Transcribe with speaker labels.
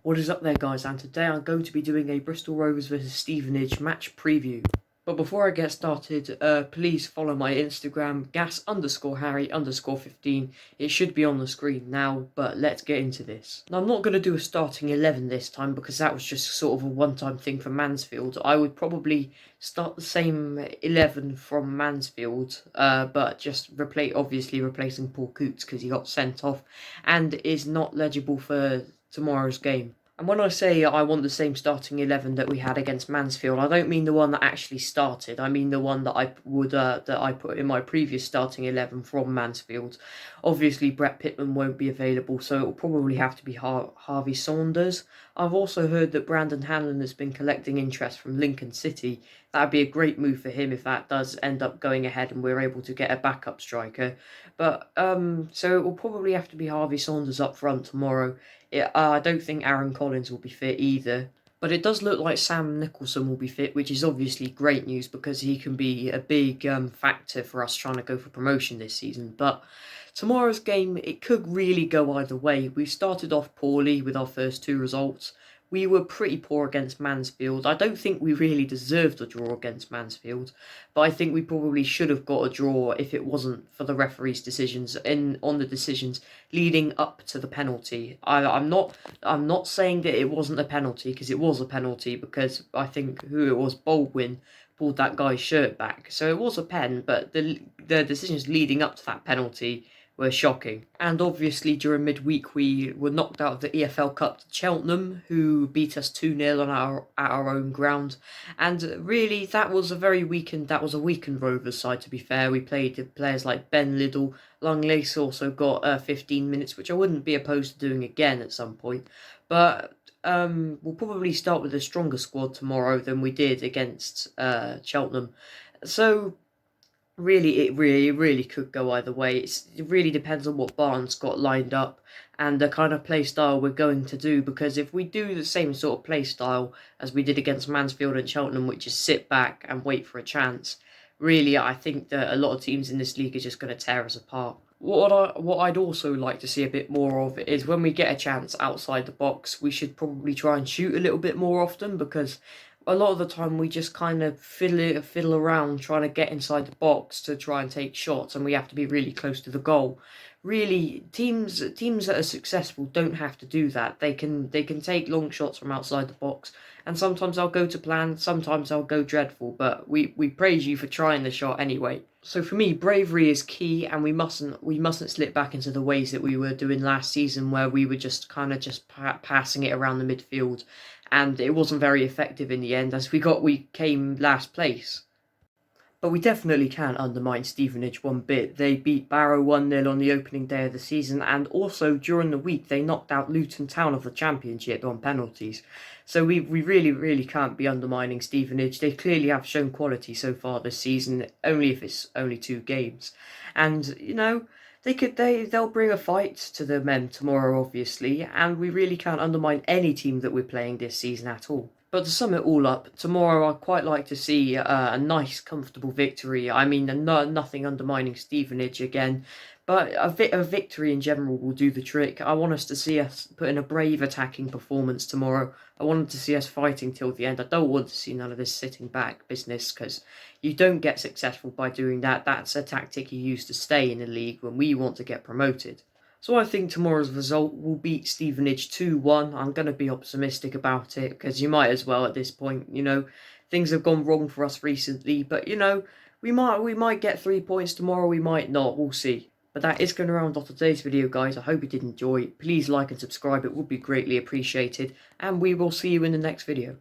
Speaker 1: What is up there, guys, and today I'm going to be doing a Bristol Rovers versus Stevenage match preview. But before I get started, please follow my Instagram, gas_Harry_15. It should be on the screen now, but let's get into this. Now, I'm not going to do a starting 11 this time because that was just sort of a one-time thing for Mansfield. I would probably start the same 11 from Mansfield, but just replacing Paul Coots because he got sent off and is not legible for tomorrow's game. And when I say I want the same starting 11 that we had against Mansfield, I don't mean the one that actually started. I mean the one that I put in my previous starting 11 from Mansfield. Obviously, Brett Pitman won't be available, so it will probably have to be Harvey Saunders. I've also heard that Brandon Hanlon has been collecting interest from Lincoln City. That'd be a great move for him if that does end up going ahead and we're able to get a backup striker. But so it will probably have to be Harvey Saunders up front tomorrow. I don't think Aaron Collins will be fit either. But it does look like Sam Nicholson will be fit, which is obviously great news because he can be a big factor for us trying to go for promotion this season. But tomorrow's game, it could really go either way. We started off poorly with our first two results. We were pretty poor against Mansfield. I don't think we really deserved a draw against Mansfield, but I think we probably should have got a draw if it wasn't for the referee's decisions on the decisions leading up to the penalty. I'm not saying that it wasn't a penalty, because it was a penalty, because I think who it was, Baldwin, pulled that guy's shirt back. So it was a pen, but the decisions leading up to that penalty were shocking. And obviously during midweek we were knocked out of the EFL Cup to Cheltenham, who beat us 2-0 at our own ground. And really that was a weakened Rovers side, to be fair. We played players like Ben Liddell. Langlace also got 15 minutes, which I wouldn't be opposed to doing again at some point. But we'll probably start with a stronger squad tomorrow than we did against Cheltenham. So really, it really could go either way. It really depends on what Barnes got lined up and the kind of play style we're going to do, because if we do the same sort of play style as we did against Mansfield and Cheltenham, which is sit back and wait for a chance, really I think that a lot of teams in this league are just going to tear us apart. What I'd also like to see a bit more of is when we get a chance outside the box, we should probably try and shoot a little bit more often, because a lot of the time we just kind of fiddle around trying to get inside the box to try and take shots, and we have to be really close to the goal. Really, teams that are successful don't have to do that. They can take long shots from outside the box, and sometimes they'll go to plan, sometimes they'll go dreadful, but we praise you for trying the shot anyway. So for me, bravery is key, and we mustn't slip back into the ways that we were doing last season, where we were just passing it around the midfield, and it wasn't very effective in the end, as we came last place. But we definitely can undermine Stevenage one bit. They beat Barrow 1-0 on the opening day of the season, and also during the week they knocked out Luton Town of the Championship on penalties. So we really can't be undermining Stevenage. They clearly have shown quality so far this season, only if it's only 2 games. And, you know, they'll bring a fight to the men tomorrow, obviously, and we really can't undermine any team that we're playing this season at all. But to sum it all up, tomorrow I'd quite like to see a nice, comfortable victory. I mean, nothing undermining Stevenage again, but a victory in general will do the trick. I want us to see us put in a brave attacking performance tomorrow. I want to see us fighting till the end. I don't want to see none of this sitting back business, because you don't get successful by doing that. That's a tactic you use to stay in the league when we want to get promoted. So I think tomorrow's result will beat Stevenage 2-1. I'm going to be optimistic about it, because you might as well at this point. You know, things have gone wrong for us recently, but you know, we might get 3 points tomorrow, we might not, we'll see. But that is going to round off today's video, guys. I hope you did enjoy. Please like and subscribe, it would be greatly appreciated, and we will see you in the next video.